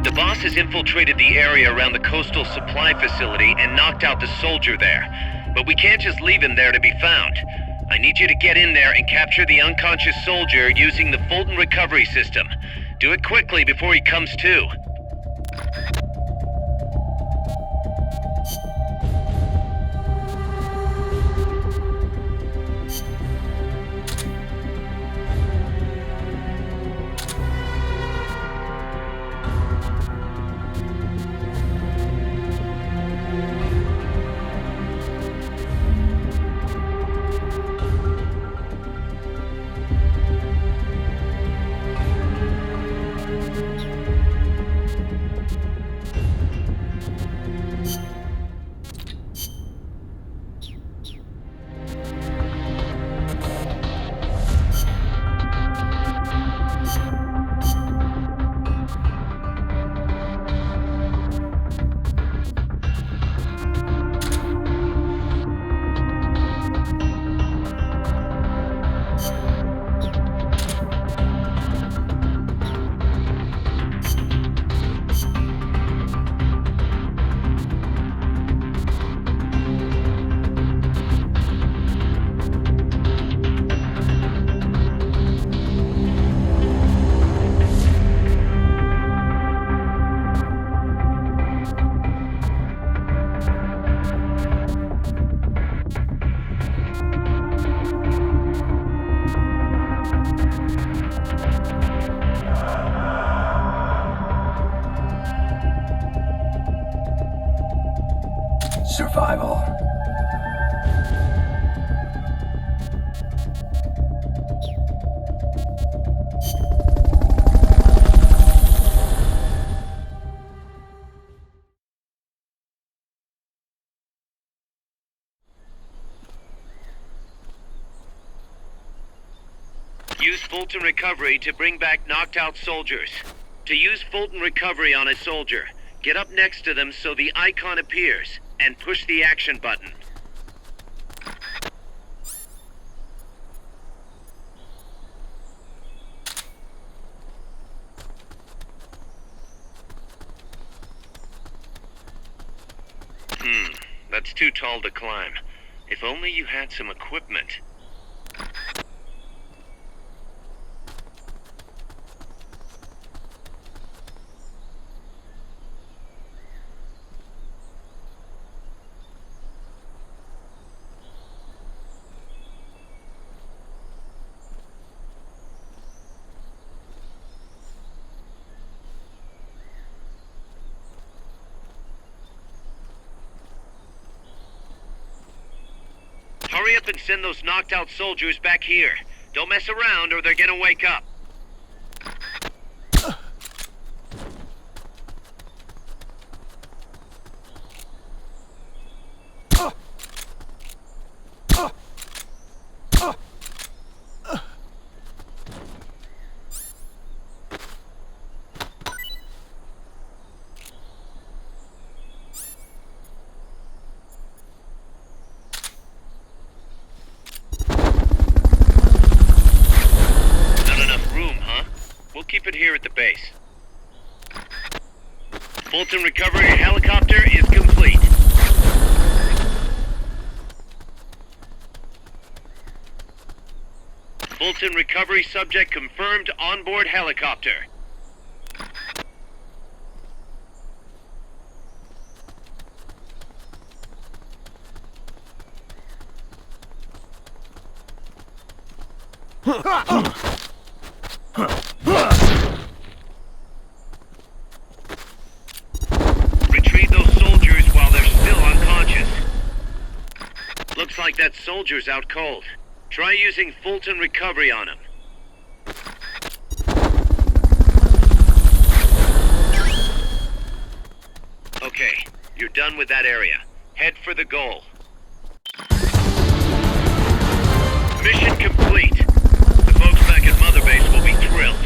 The boss has infiltrated the area around the coastal supply facility and knocked out the soldier there. But we can't just leave him there to be found. I need you to get in there and capture the unconscious soldier using the Fulton recovery system. Do it quickly before he comes to. Survival. Use Fulton recovery to bring back knocked out soldiers. To use Fulton recovery on a soldier, get up next to them so the icon appears, and push the action button. That's too tall to climb. If only you had some equipment. Hurry up and send those knocked out soldiers back here. Don't mess around or they're gonna wake up. Keep it here at the base. Fulton recovery helicopter is complete. Fulton recovery subject confirmed onboard helicopter. Retrieve those soldiers while they're still unconscious. Looks like that soldier's out cold. Try using Fulton recovery on him. Okay, you're done with that area. Head for the goal. Mission complete. The folks back at Mother Base will be thrilled.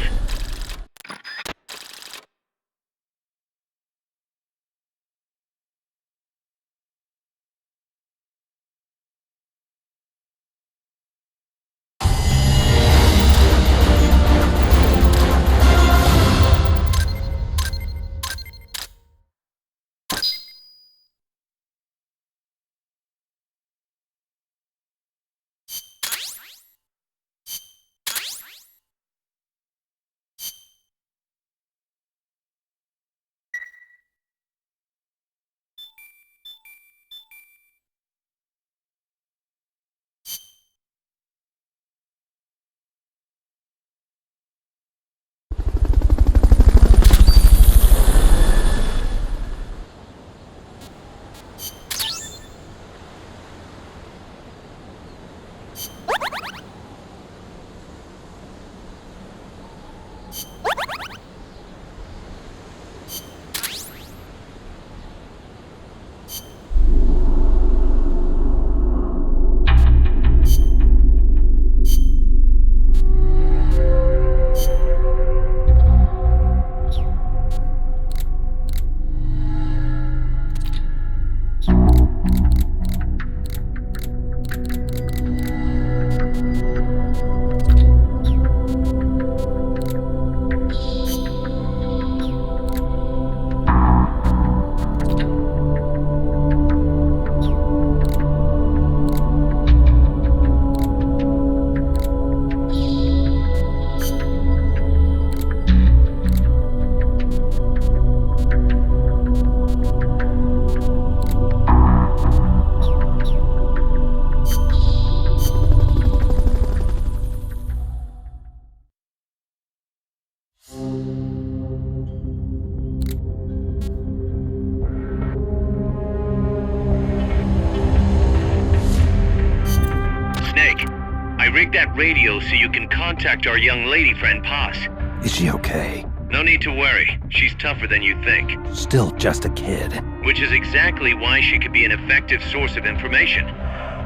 rig that radio so you can contact our young lady friend Paz. Is she okay? No need to worry. She's tougher than you think. Still just a kid. Which is exactly why she could be an effective source of information.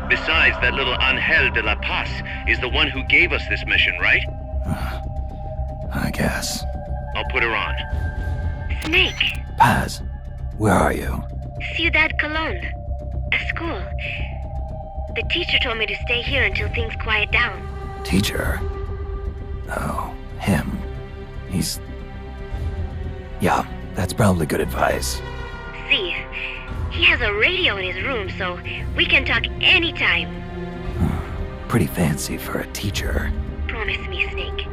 Besides, that little Angel de la Paz is the one who gave us this mission, right? I guess. I'll put her on. Snake, Paz, where are you? Ciudad Colon. A school. The teacher told me to stay here until things quiet down. Teacher? Oh, him. Yeah, that's probably good advice. See, he has a radio in his room, so we can talk anytime. Pretty fancy for a teacher. Promise me, Snake,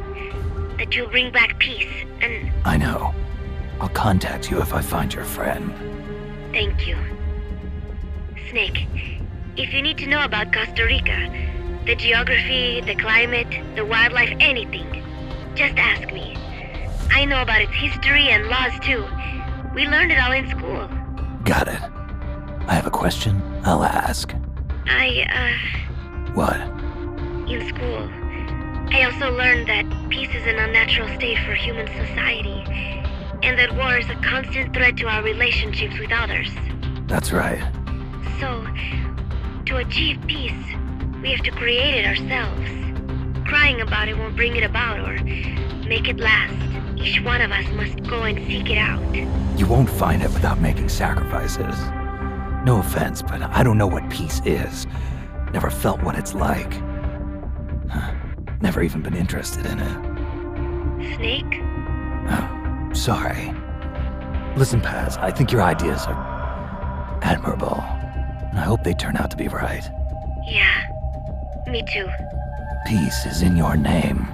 that you'll bring back peace, and I know. I'll contact you if I find your friend. thank you. Snake, if you need to know about Costa Rica, the geography, the climate, the wildlife, anything, just ask me. I know about its history and laws too. We learned it all in school. Got it. I have a question. I'll ask. What? In school, I also learned that peace is an unnatural state for human society, and that war is a constant threat to our relationships with others. That's right. So, to achieve peace, we have to create it ourselves. Crying about it won't bring it about or make it last. Each one of us must go and seek it out. You won't find it without making sacrifices. No offense, but I don't know what peace is. Never felt what it's like. Never even been interested in it. Snake? Oh, sorry. Listen, Paz, I think your ideas are admirable. And I hope they turn out to be right. Yeah, me too. Peace is in your name.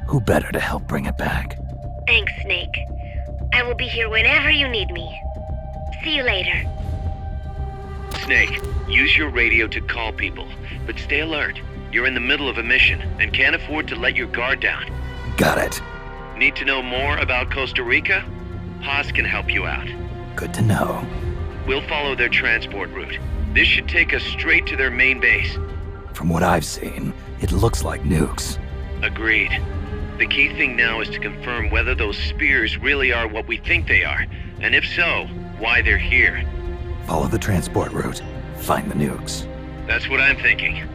Who better to help bring it back? Thanks, Snake. I will be here whenever you need me. See you later. Snake, use your radio to call people, but stay alert. You're in the middle of a mission and can't afford to let your guard down. Got it. Need to know more about Costa Rica? Paz can help you out. Good to know. We'll follow their transport route. This should take us straight to their main base. From what I've seen, it looks like nukes. Agreed. The key thing now is to confirm whether those spears really are what we think they are, and if so, why they're here. Follow the transport route. Find the nukes. That's what I'm thinking.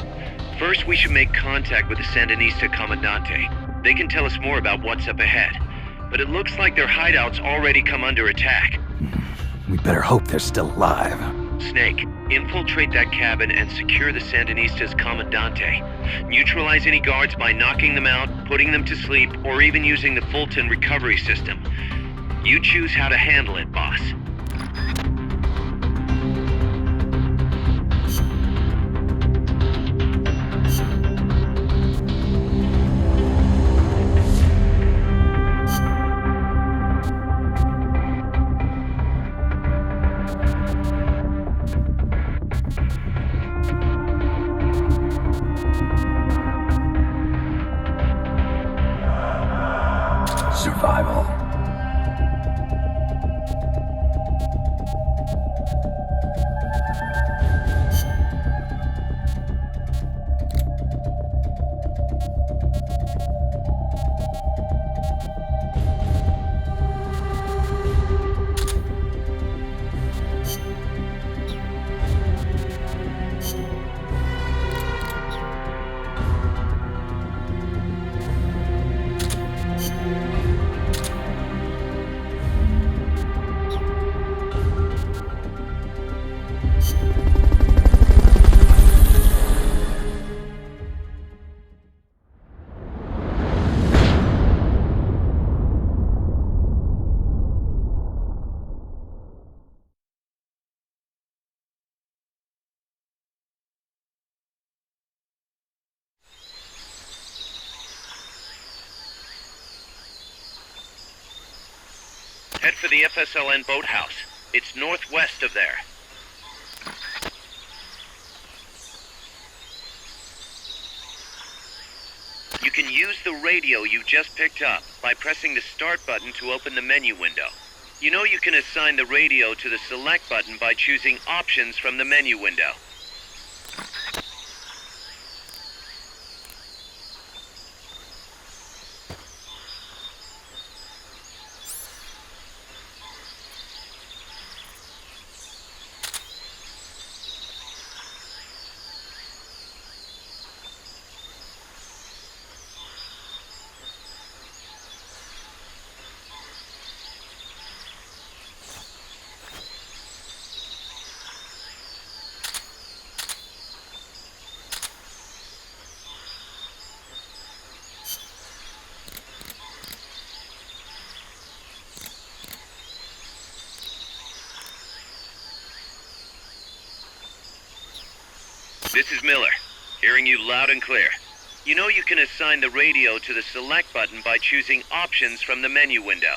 First, we should make contact with the Sandinista Comandante. They can tell us more about what's up ahead. But it looks like their hideout's already come under attack. We better hope they're still alive. Snake, infiltrate that cabin and secure the Sandinista's Comandante. Neutralize any guards by knocking them out, putting them to sleep, or even using the Fulton recovery system. You choose how to handle it, boss. Survival. Head for the FSLN boathouse. It's northwest of there. You can use the radio you just picked up by pressing the start button to open the menu window. You know you can assign the radio to the select button by choosing options from the menu window. This is Miller, hearing you loud and clear. You know you can assign the radio to the select button by choosing options from the menu window.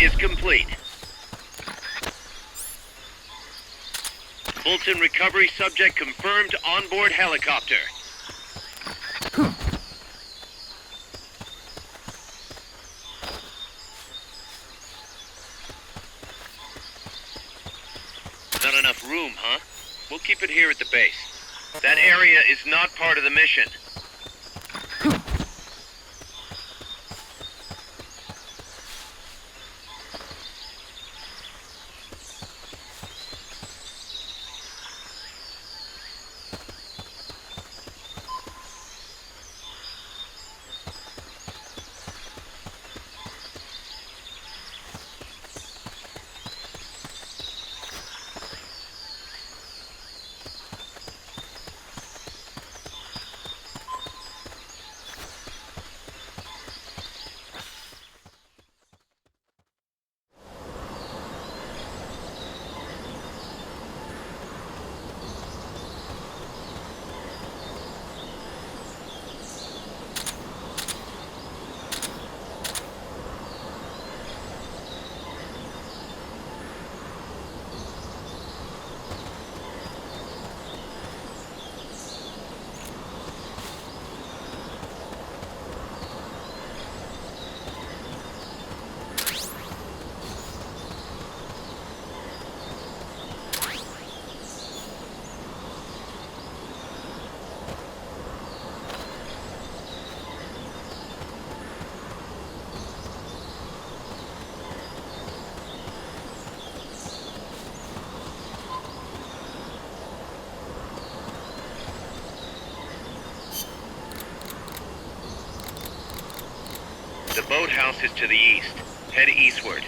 Is complete. Fulton recovery subject confirmed onboard helicopter. Not enough room, huh? We'll keep it here at the base. That area is not part of the mission. The boathouse is to the east. Head eastward.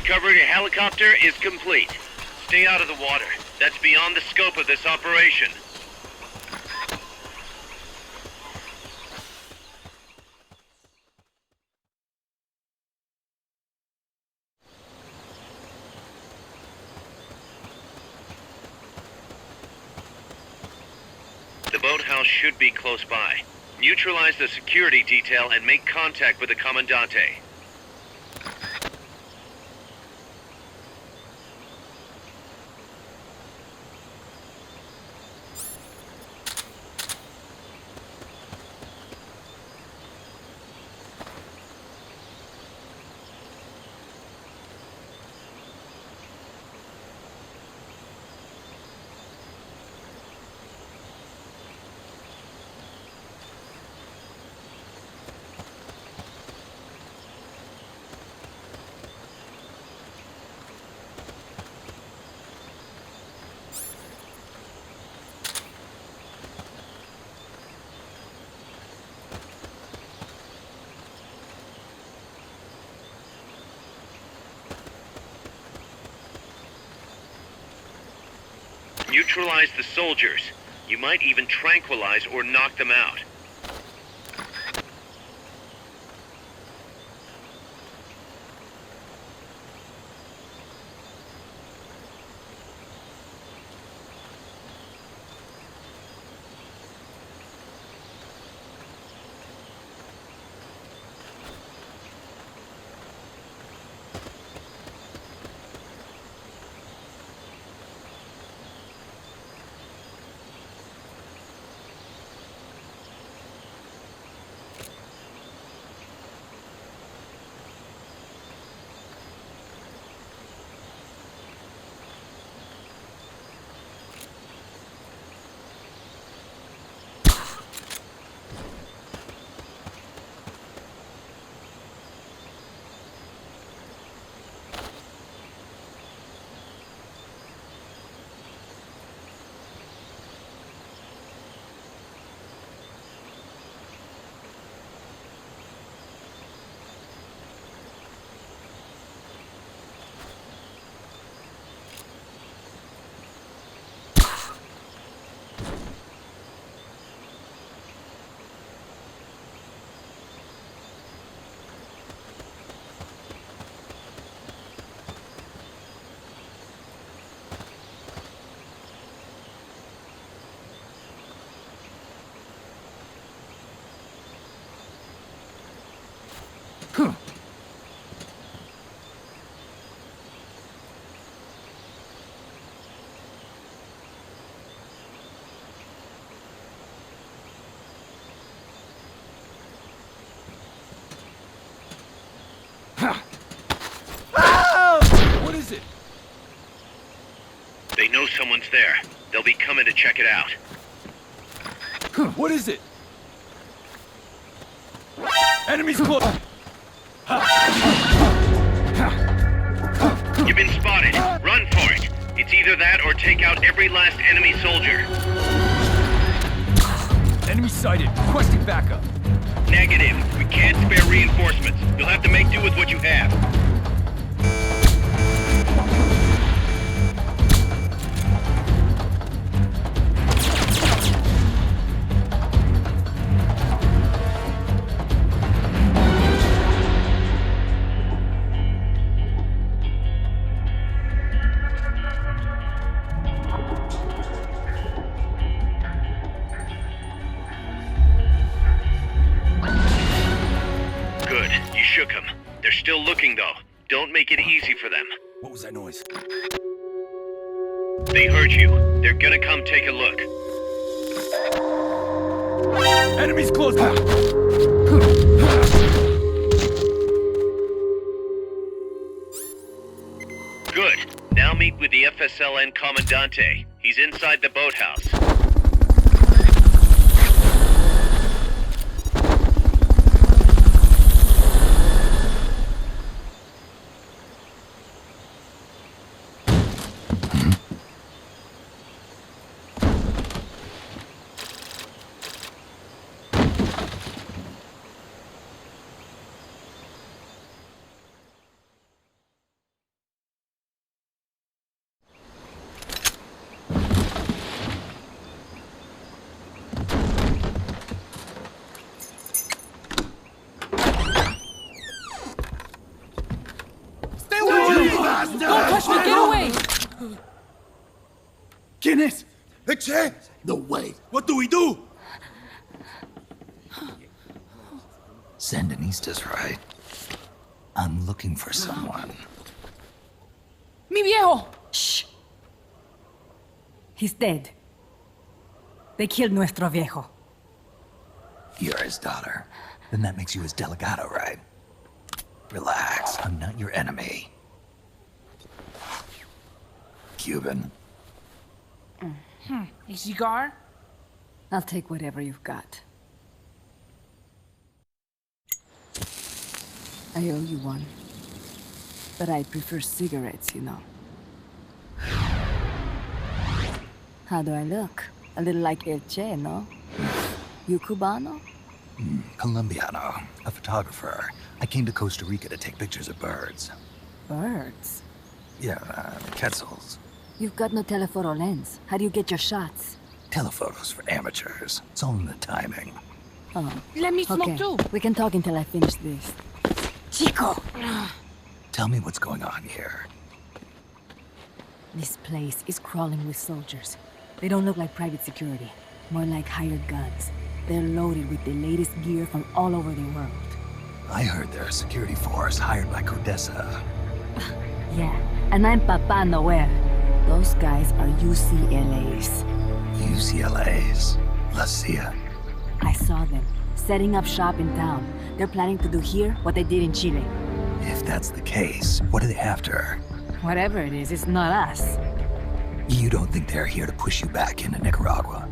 Recovery helicopter is complete. Stay out of the water. That's beyond the scope of this operation. The boathouse should be close by. Neutralize the security detail and make contact with the Commandante. Neutralize the soldiers. You might even tranquilize or knock them out. What is it? They know someone's there. They'll be coming to check it out. What is it? Enemies close! You've been spotted. Run for it. It's either that or take out every last enemy soldier. Enemy sighted. Requesting backup. Negative. We can't spare reinforcements. You'll have to make do with what you have. Good. You shook them. They're still looking, though. Don't make it easy for them. What was that noise? They heard you. They're gonna come take a look. Enemies close! Good. Now meet with the FSLN Commandante. He's inside the boathouse. Che? No way. What do we do? Sandinista's right. I'm looking for someone. Mi viejo! Shh. He's dead. They killed nuestro viejo. You're his daughter. Then that makes you his delegado, right? Relax, I'm not your enemy. Cuban. A cigar? I'll take whatever you've got. I owe you one. But I prefer cigarettes, you know. How do I look? A little like El Che, no? You Cubano? Colombiano, a photographer. I came to Costa Rica to take pictures of birds. Birds? Yeah, quetzals. You've got no telephoto lens. How do you get your shots? Telephotos for amateurs. It's all in the timing. Oh, Let me smoke okay. too. We can talk until I finish this. Chico! Tell me what's going on here. This place is crawling with soldiers. They don't look like private security. More like hired guns. They're loaded with the latest gear from all over the world. I heard they're a security force hired by Codesa. Yeah, and I'm Papa Noel. Those guys are UCLA's. UCLA's. La CIA. I saw them, setting up shop in town. They're planning to do here what they did in Chile. If that's the case, what are they after? Whatever it is, it's not us. You don't think they're here to push you back into Nicaragua?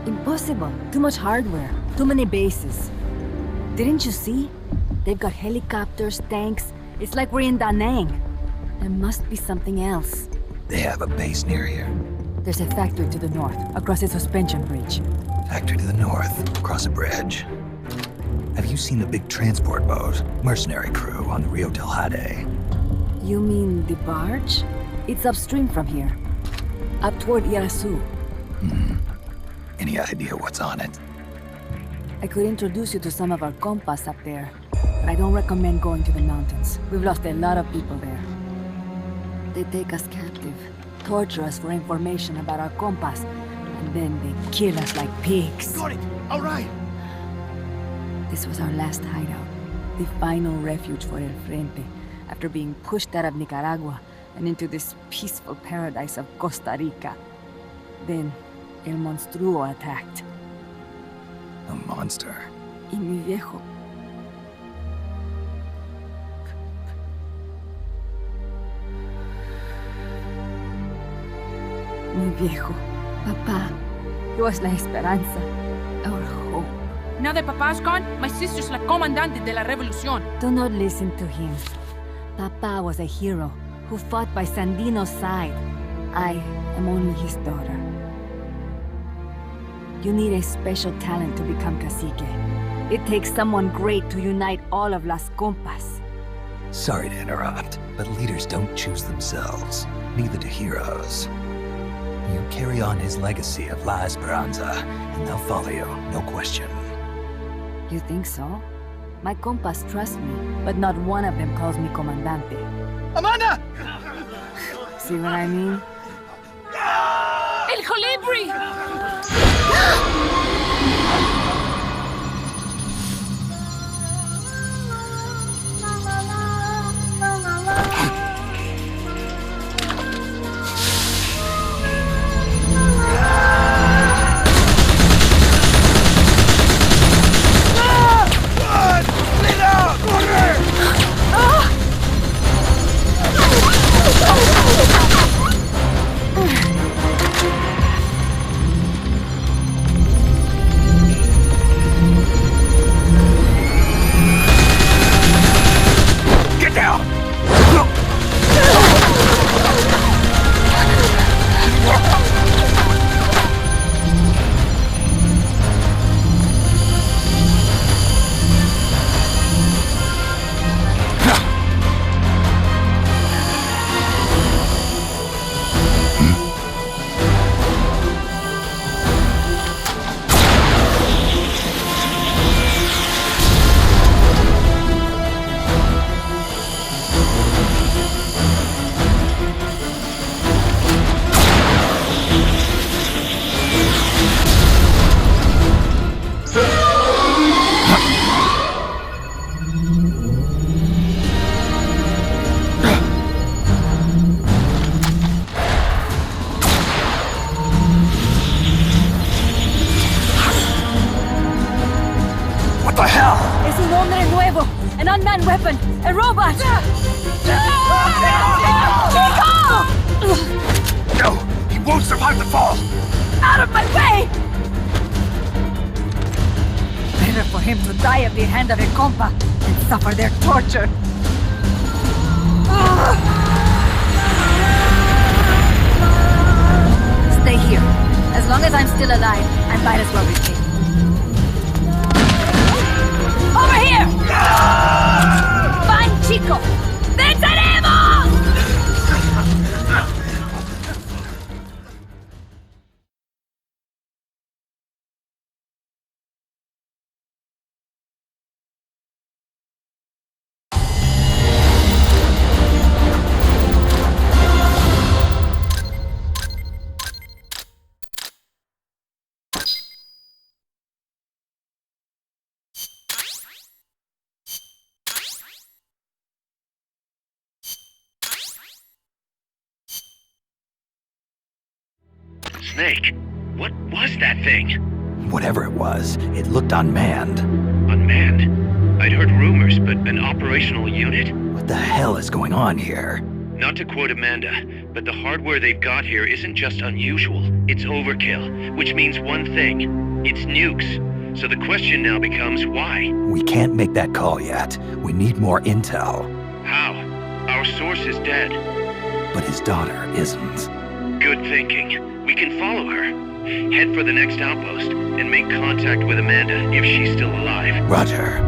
Impossible. Too much hardware. Too many bases. Didn't you see? They've got helicopters, tanks. It's like we're in Da Nang. There must be something else. They have a base near here. There's a factory to the north, across a suspension bridge. Factory to the north, across a bridge. Have you seen the big transport boat, mercenary crew on the Rio del Jade? You mean the barge? It's upstream from here. Up toward Irasu. Any idea what's on it? I could introduce you to some of our compas up there, but I don't recommend going to the mountains. We've lost a lot of people there. They take us captive, torture us for information about our compas, and then they kill us like pigs. Got it. All right. This was our last hideout, the final refuge for El Frente, after being pushed out of Nicaragua and into this peaceful paradise of Costa Rica. Then, El Monstruo attacked. A monster. Y mi viejo. Mi viejo. Papá. He was la esperanza. Our hope. Now that Papa's gone, my sister's la comandante de la revolución. Do not listen to him. Papa was a hero who fought by Sandino's side. I am only his daughter. You need a special talent to become cacique. It takes someone great to unite all of Las Compas. Sorry to interrupt, but leaders don't choose themselves. Neither do heroes. You carry on his legacy of La Esperanza, and they'll follow you, no question. You think so? My compas trust me, but not one of them calls me comandante. Amanda! See what I mean? El Colibri! hell? Es un hombre nuevo, an unmanned weapon, a robot! Chico! No, he won't survive the fall. Out of my way! Better for him to die at the hand of a compa and suffer their torture. Stay here. As long as I'm still alive, I might as well escape. Over here! Find Chico! ¡Venceremos! Snake, what was that thing? Whatever it was, it looked unmanned. Unmanned? I'd heard rumors, but an operational unit? What the hell is going on here? Not to quote Amanda, but the hardware they've got here isn't just unusual, it's overkill, which means one thing. It's nukes. So the question now becomes why? We can't make that call yet. We need more intel. How? Our source is dead. But his daughter isn't. Good thinking. We can follow her. Head for the next outpost and make contact with Amanda if she's still alive. Roger.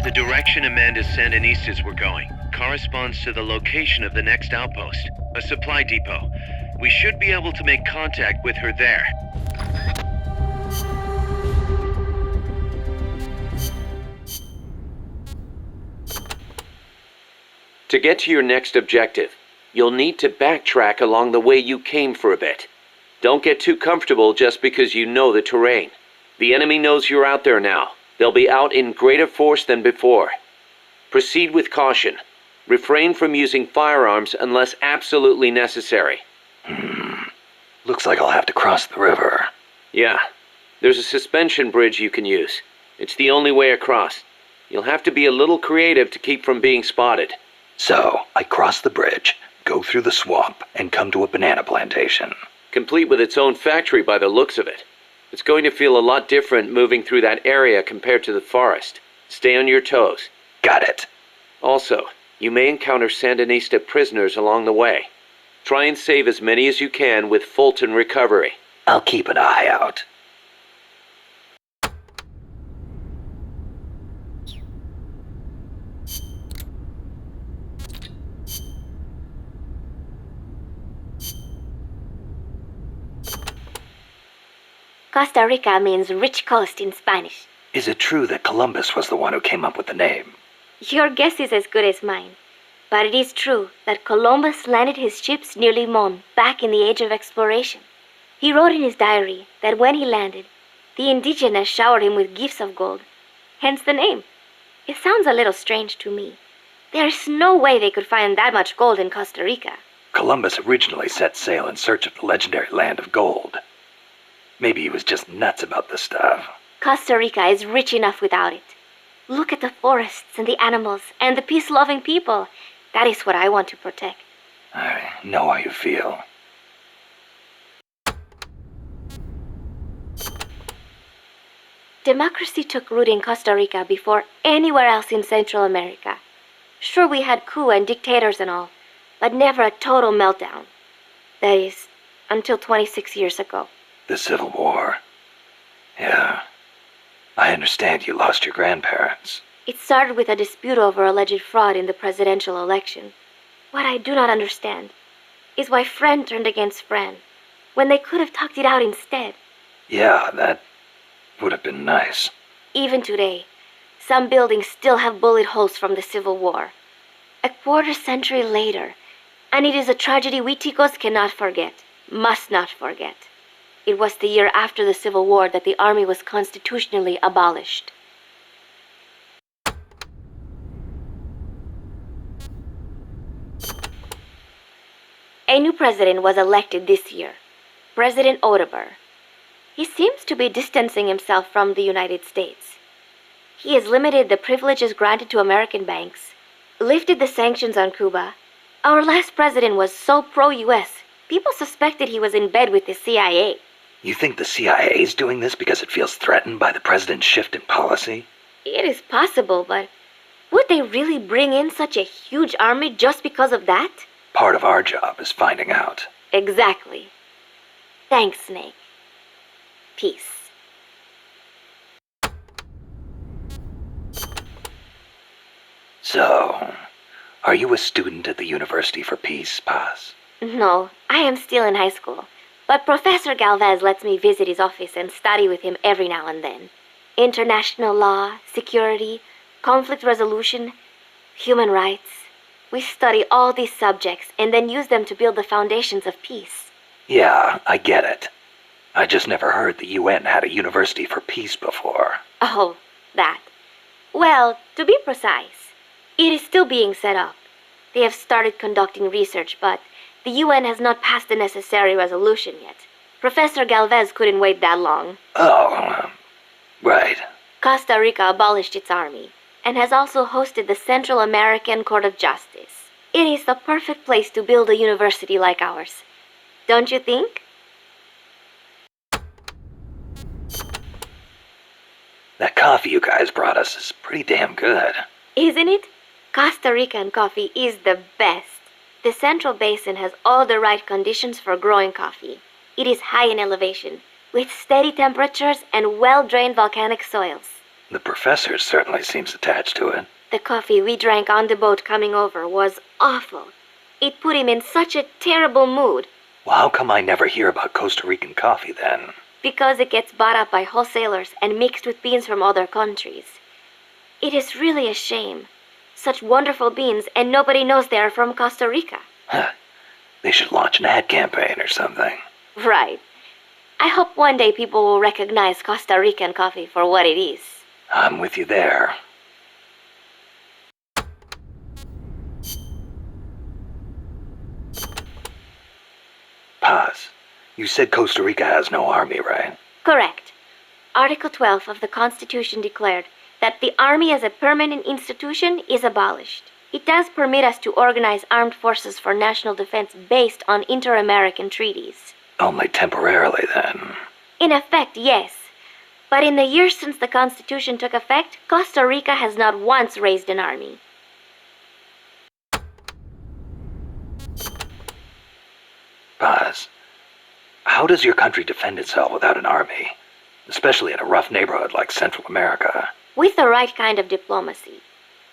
The direction Amanda's Sandinistas were going corresponds to the location of the next outpost, a supply depot. We should be able to make contact with her there. To get to your next objective, you'll need to backtrack along the way you came for a bit. Don't get too comfortable just because you know the terrain. The enemy knows you're out there now. They'll be out in greater force than before. Proceed with caution. Refrain from using firearms unless absolutely necessary. Looks like I'll have to cross the river. Yeah, there's a suspension bridge you can use. It's the only way across. You'll have to be a little creative to keep from being spotted. So, I cross the bridge, go through the swamp, and come to a banana plantation. Complete with its own factory by the looks of it. It's going to feel a lot different moving through that area compared to the forest. Stay on your toes. Got it. Also, you may encounter Sandinista prisoners along the way. Try and save as many as you can with Fulton recovery. I'll keep an eye out. Costa Rica means rich coast in Spanish. Is it true that Columbus was the one who came up with the name? Your guess is as good as mine. But it is true that Columbus landed his ships near Limon back in the age of exploration. He wrote in his diary that when he landed, the indigenous showered him with gifts of gold. Hence the name. It sounds a little strange to me. There's no way they could find that much gold in Costa Rica. Columbus originally set sail in search of the legendary land of gold. Maybe he was just nuts about the stuff. Costa Rica is rich enough without it. Look at the forests and the animals and the peace-loving people. That is what I want to protect. I know how you feel. Democracy took root in Costa Rica before anywhere else in Central America. Sure, we had coup and dictators and all, but never a total meltdown. That is, until 26 years ago. The Civil War. Yeah. I understand you lost your grandparents. It started with a dispute over alleged fraud in the presidential election. What I do not understand is why friend turned against friend, when they could have talked it out instead. Yeah, that would have been nice. Even today, some buildings still have bullet holes from the Civil War. A quarter century later, and it is a tragedy we Ticos cannot forget, must not forget. It was the year after the Civil War that the army was constitutionally abolished. A new president was elected this year, President Otaber. He seems to be distancing himself from the United States. He has limited the privileges granted to American banks, lifted the sanctions on Cuba. Our last president was so pro-US, people suspected he was in bed with the CIA. You think the CIA is doing this because it feels threatened by the president's shift in policy? It is possible, but would they really bring in such a huge army just because of that? Part of our job is finding out. Exactly. Thanks, Snake. Peace. So, are you a student at the University for Peace, Paz? No, I am still in high school. But Professor Galvez lets me visit his office and study with him every now and then. International law, security, conflict resolution, human rights. We study all these subjects and then use them to build the foundations of peace. Yeah, I get it. I just never heard the UN had a University for Peace before. Oh, that. Well, to be precise, it is still being set up. They have started conducting research, but the UN has not passed the necessary resolution yet. Professor Galvez couldn't wait that long. Oh, right. Costa Rica abolished its army and has also hosted the Central American Court of Justice. It is the perfect place to build a university like ours. Don't you think? That coffee you guys brought us is pretty damn good. Isn't it? Costa Rican coffee is the best. The Central Basin has all the right conditions for growing coffee. It is high in elevation, with steady temperatures and well-drained volcanic soils. The professor certainly seems attached to it. The coffee we drank on the boat coming over was awful. It put him in such a terrible mood. Well, how come I never hear about Costa Rican coffee then? Because it gets bought up by wholesalers and mixed with beans from other countries. It is really a shame. Such wonderful beans, and nobody knows they are from Costa Rica. Huh. They should launch an ad campaign or something. Right. I hope one day people will recognize Costa Rican coffee for what it is. I'm with you there. Paz, you said Costa Rica has no army, right? Correct. Article 12 of the Constitution declared that the Army as a permanent institution is abolished. It does permit us to organize armed forces for national defense based on inter-American treaties. Only temporarily, then. In effect, yes. But in the years since the Constitution took effect, Costa Rica has not once raised an army. Paz, how does your country defend itself without an army? Especially in a rough neighborhood like Central America. With the right kind of diplomacy.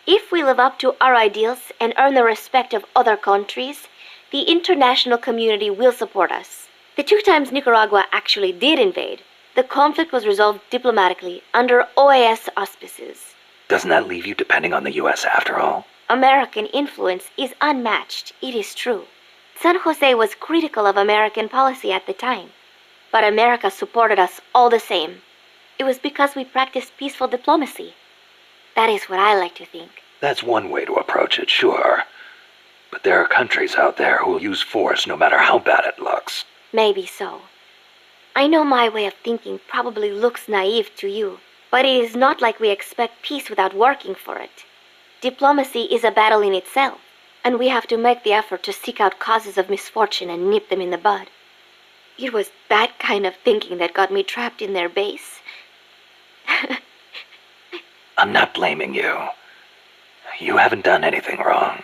If we live up to our ideals and earn the respect of other countries, the international community will support us. The 2 times Nicaragua actually did invade, the conflict was resolved diplomatically under OAS auspices. Doesn't that leave you depending on the U.S. after all? American influence is unmatched, it is true. San Jose was critical of American policy at the time, but America supported us all the same. It was because we practiced peaceful diplomacy. That is what I like to think. That's one way to approach it, sure. But there are countries out there who will use force no matter how bad it looks. Maybe so. I know my way of thinking probably looks naive to you, but it is not like we expect peace without working for it. Diplomacy is a battle in itself, and we have to make the effort to seek out causes of misfortune and nip them in the bud. It was that kind of thinking that got me trapped in their base. I'm not blaming you. You haven't done anything wrong.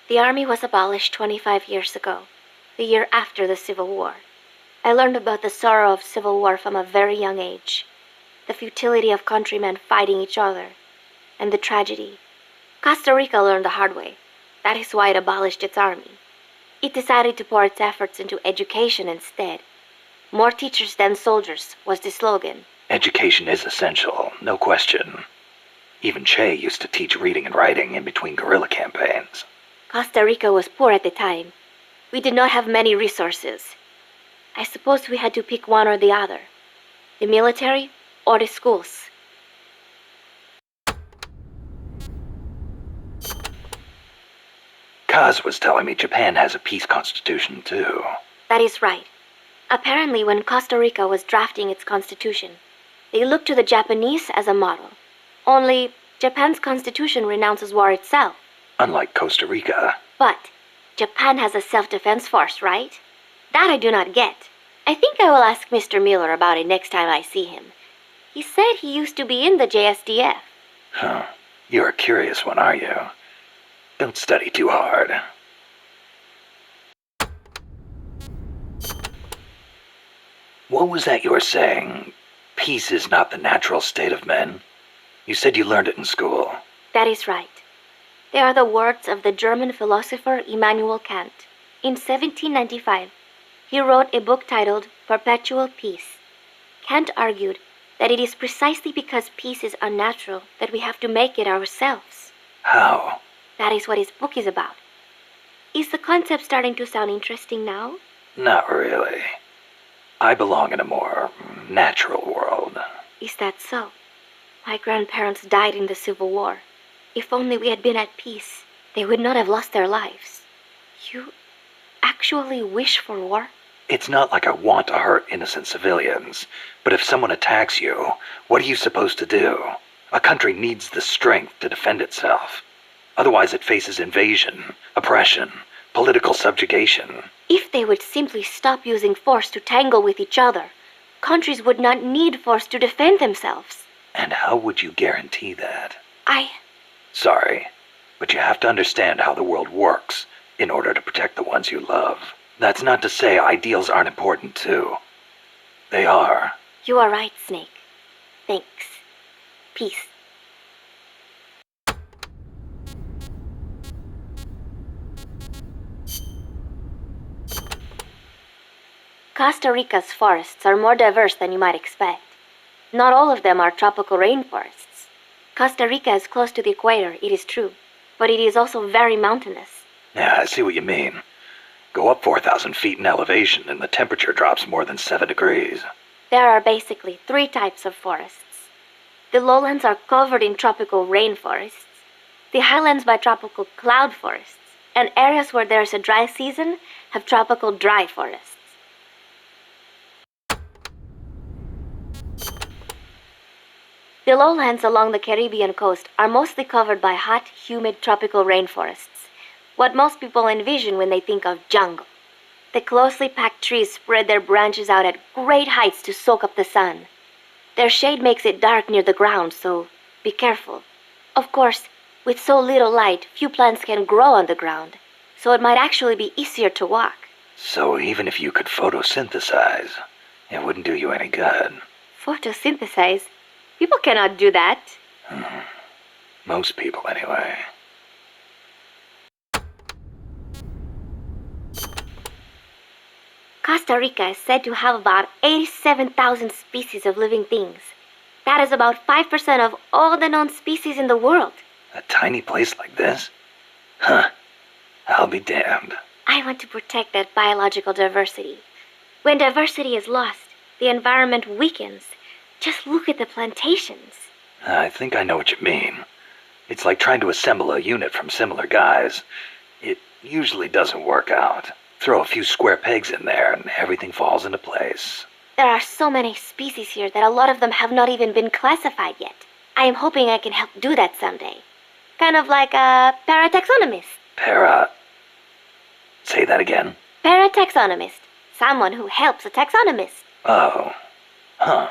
The army was abolished 25 years ago, the year after the Civil War. I learned about the sorrow of civil war from a very young age, the futility of countrymen fighting each other, and the tragedy. Costa Rica learned the hard way. That is why it abolished its army. It decided to pour its efforts into education instead. More teachers than soldiers was the slogan. Education is essential, no question. Even Che used to teach reading and writing in between guerrilla campaigns. Costa Rica was poor at the time. We did not have many resources. I suppose we had to pick one or the other. The military or the schools. Kaz was telling me Japan has a peace constitution, too. That is right. Apparently, when Costa Rica was drafting its constitution, they looked to the Japanese as a model. Only, Japan's constitution renounces war itself. Unlike Costa Rica. But Japan has a self-defense force, right? That I do not get. I think I will ask Mr. Miller about it next time I see him. He said he used to be in the JSDF. Huh. You're a curious one, are you? Don't study too hard. What was that you were saying? Peace is not the natural state of men? You said you learned it in school. That is right. They are the words of the German philosopher Immanuel Kant. In 1795, he wrote a book titled Perpetual Peace. Kant argued that it is precisely because peace is unnatural that we have to make it ourselves. How? That is what his book is about. Is the concept starting to sound interesting now? Not really. I belong in a more natural world. Is that so? My grandparents died in the Civil War. If only we had been at peace, they would not have lost their lives. You actually wish for war? It's not like I want to hurt innocent civilians, but if someone attacks you, what are you supposed to do? A country needs the strength to defend itself. Otherwise it faces invasion, oppression, political subjugation. If they would simply stop using force to tangle with each other, countries would not need force to defend themselves. And how would you guarantee that? Sorry, but you have to understand how the world works in order to protect the ones you love. That's not to say ideals aren't important too. They are. You are right, Snake. Thanks. Peace. Costa Rica's forests are more diverse than you might expect. Not all of them are tropical rainforests. Costa Rica is close to the equator, it is true, but it is also very mountainous. Yeah, I see what you mean. Go up 4,000 feet in elevation and the temperature drops more than 7 degrees. There are basically 3 types of forests. The lowlands are covered in tropical rainforests, the highlands by tropical cloud forests, and areas where there is a dry season have tropical dry forests. The lowlands along the Caribbean coast are mostly covered by hot, humid tropical rainforests, what most people envision when they think of jungle. The closely packed trees spread their branches out at great heights to soak up the sun. Their shade makes it dark near the ground, so be careful. Of course, with so little light, few plants can grow on the ground, so it might actually be easier to walk. So even if you could photosynthesize, it wouldn't do you any good. Photosynthesize? People cannot do that. Most people, anyway. Costa Rica is said to have about 87,000 species of living things. That is about 5% of all the known species in the world. A tiny place like this? Huh. I'll be damned. I want to protect that biological diversity. When diversity is lost, the environment weakens. Just look at the plantations. I think I know what you mean. It's like trying to assemble a unit from similar guys. It usually doesn't work out. Throw a few square pegs in there and everything falls into place. There are so many species here that a lot of them have not even been classified yet. I am hoping I can help do that someday. Kind of like a parataxonomist. Say that again? Parataxonomist. Someone who helps a taxonomist. Oh. Huh.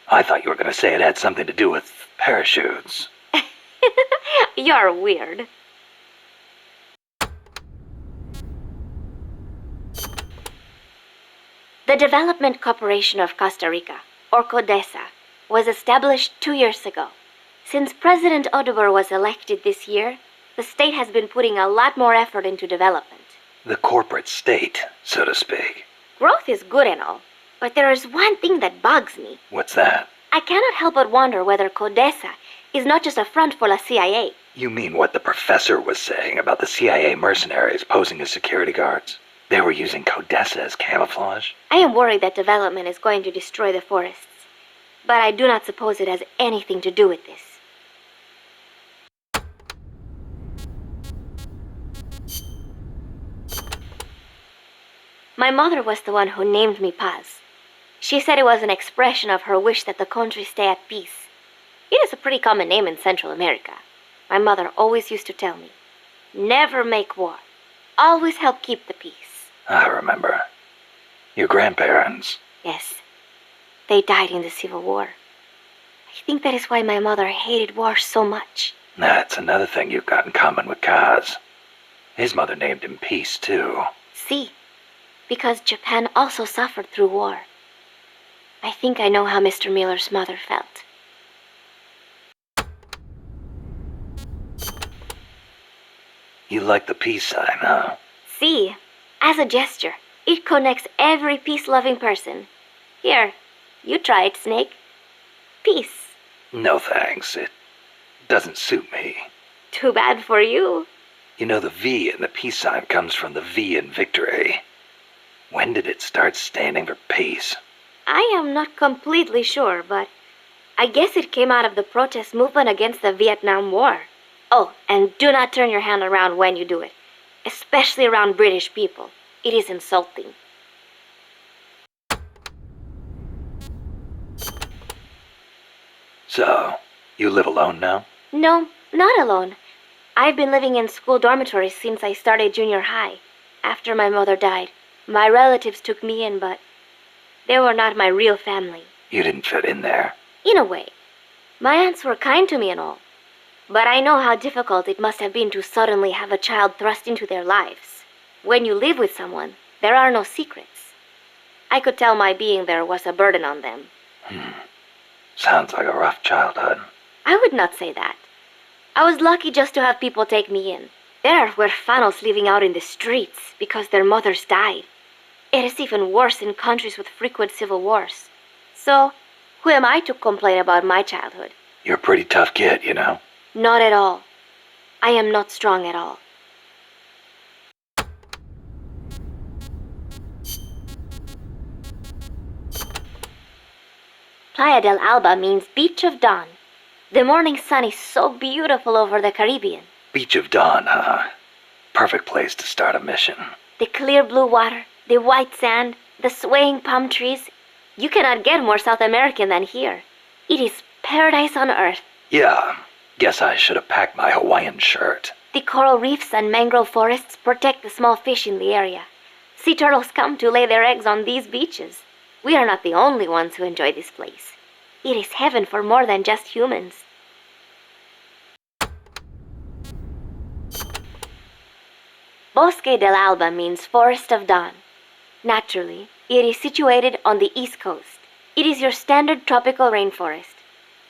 I thought you were going to say it had something to do with parachutes. You're weird. The Development Corporation of Costa Rica, or CODESA, was established 2 years ago. Since President Odubor was elected this year, the state has been putting a lot more effort into development. The corporate state, so to speak. Growth is good and all, but there is one thing that bugs me. What's that? I cannot help but wonder whether CODESA is not just a front for the CIA. You mean what the professor was saying about the CIA mercenaries posing as security guards? They were using CODESA as camouflage? I am worried that development is going to destroy the forests, but I do not suppose it has anything to do with this. My mother was the one who named me Paz. She said it was an expression of her wish that the country stay at peace. It is a pretty common name in Central America. My mother always used to tell me, never make war. Always help keep the peace. I remember. Your grandparents. Yes. They died in the Civil War. I think that is why my mother hated war so much. That's another thing you've got in common with Kaz. His mother named him Peace, too. See, because Japan also suffered through war. I think I know how Mr. Miller's mother felt. You like the peace sign, huh? See, as a gesture, it connects every peace-loving person. Here, you try it, Snake. Peace. No thanks. It doesn't suit me. Too bad for you. You know, the V in the peace sign comes from the V in victory. When did it start standing for peace? I am not completely sure, but I guess it came out of the protest movement against the Vietnam War. Oh, and do not turn your hand around when you do it, especially around British people. It is insulting. So, you live alone now? No, not alone. I've been living in school dormitories since I started junior high. After my mother died, my relatives took me in, but they were not my real family. You didn't fit in there. In a way. My aunts were kind to me and all. But I know how difficult it must have been to suddenly have a child thrust into their lives. When you live with someone, there are no secrets. I could tell my being there was a burden on them. Sounds like a rough childhood. I would not say that. I was lucky just to have people take me in. There are huérfanos living out in the streets because their mothers died. It is even worse in countries with frequent civil wars. So, Who am I to complain about my childhood? You're a pretty tough kid, you know? Not at all. I am not strong at all. Playa del Alba means Beach of Dawn. The morning sun is so beautiful over the Caribbean. Beach of Dawn, huh? Perfect place to start a mission. The clear blue water, the white sand, the swaying palm trees. You cannot get more South American than here. It is paradise on earth. Yeah, guess I should have packed my Hawaiian shirt. The coral reefs and mangrove forests protect the small fish in the area. Sea turtles come to lay their eggs on these beaches. We are not the only ones who enjoy this place. It is heaven for more than just humans. Bosque del Alba means Forest of Dawn. Naturally, it is situated on the east coast. It is your standard tropical rainforest.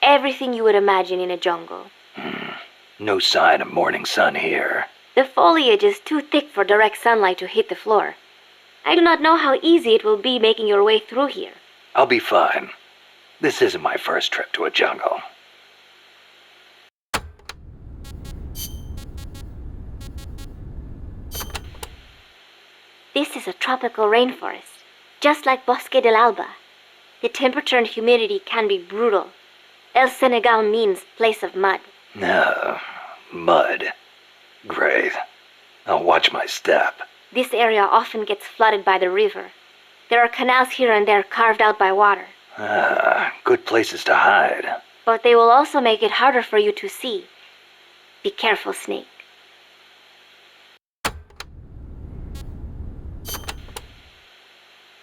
Everything you would imagine in a jungle. No sign of morning sun here. The foliage is too thick for direct sunlight to hit the floor. I do not know how easy it will be making your way through here. I'll be fine. This isn't my first trip to a jungle. This is a tropical rainforest, just like Bosque del Alba. The temperature and humidity can be brutal. El Senegal means place of mud. No, mud. Great. I'll watch my step. This area often gets flooded by the river. There are canals here and there carved out by water. Good places to hide. But they will also make it harder for you to see. Be careful, Snake.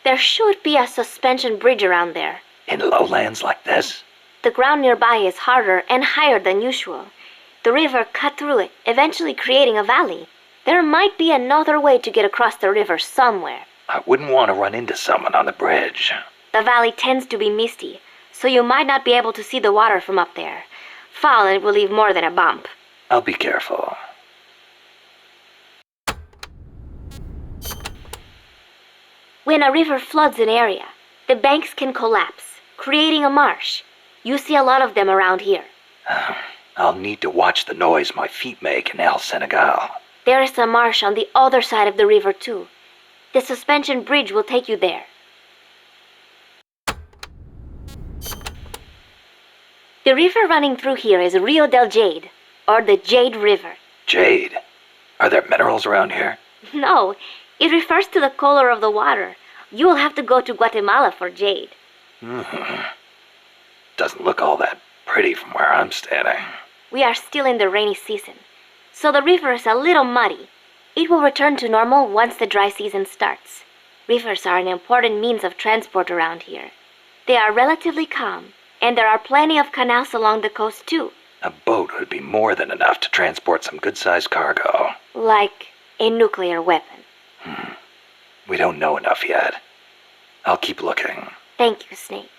There should be a suspension bridge around there. In lowlands like this? The ground nearby is harder and higher than usual. The river cut through it, eventually creating a valley. There might be another way to get across the river somewhere. I wouldn't want to run into someone on the bridge. The valley tends to be misty, so you might not be able to see the water from up there. Fall and it will leave more than a bump. I'll be careful. When a river floods an area, the banks can collapse, creating a marsh. You see a lot of them around here. I'll need to watch the noise my feet make in El Senegal. There is a marsh on the other side of the river too. The suspension bridge will take you there. The river running through here is Rio del Jade, or the Jade River. Jade? Are there minerals around here? No, it refers to the color of the water. You will have to go to Guatemala for jade. Doesn't look all that pretty from where I'm standing. We are still in the rainy season, so the river is a little muddy. It will return to normal once the dry season starts. Rivers are an important means of transport around here. They are relatively calm, and there are plenty of canals along the coast too. A boat would be more than enough to transport some good-sized cargo. Like a nuclear weapon. We don't know enough yet. I'll keep looking. Thank you, Snake.